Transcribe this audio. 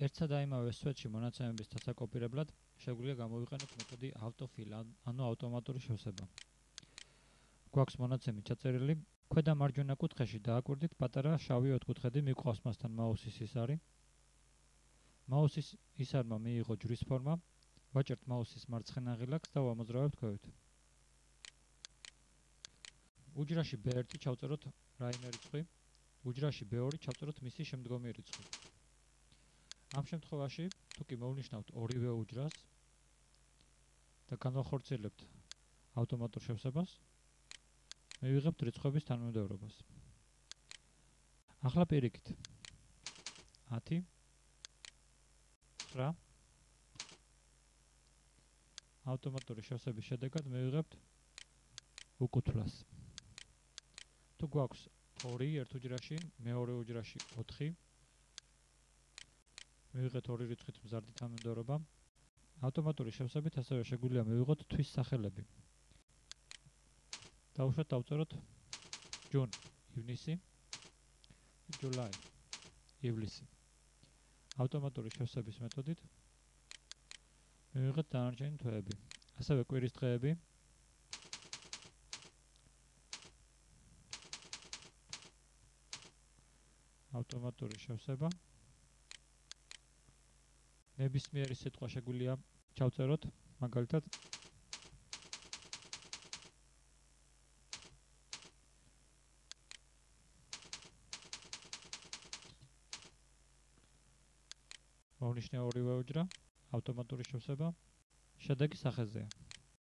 ერთსა და იმავე სვეტში მონაცემების დასაკოპირებლად შეგვიძლია გამოვიყენოთ მეთოდი autofill, ანუ ავტომატური შევსება. გვაქვს მონაცემი ჩაწერილი, ქვედა მარჯვენა კუთხეში დააკვირდით პატარა შავი ოთხკუთხედი მიყვავს მასთან მაუსის ისარი. მაუსის ისარმა მიიღო ჯვრის ფორმა, ვაჭერთ მაუსის მარცხენა ღილაკს და ვამოძრავებთ ქვევით. უჯრაში B1 ჩავწეროთ რაიმე რიცხვი, უჯრაში B2 ჩავწეროთ მისი შემდგომი რიცხვი. ამ შემთხვევაში, თუ კი მოვნიშნავთ ორივე უჯრას და განვახორციელებთ ავტომატურ შევსებას, მივიღებთ რიცხვების თანმიმდევრობას. ახლა პირიქით. 10, 9 ავტომატური შევსების შედეგად მივიღებთ უკუთვლას. თუ გვაქვს 2 ერთ უჯრაში, მეორე უჯრაში 4, მივიღეთ ორი რიცხვით მზარდი თანმიმდევრობა. ავტომატური შევსებით ასევე შეგვიძლია მივიღოთ თვის სახელები. დავუშვათ დავწეროთ June, ივნისი, July, ივლისი. ავტომატური შევსების მეთოდით მივიღეთ დანარჩენი თვეები. ასევე კვირის დღეები. ავტომატური შევსება. ნებისმიერი სიტყვა შეგვიძლია ჩავწეროთ, მაგალითად მოვნიშნე ორივე უჯრა, ავტომატური შევსება, შედეგი სახეზეა.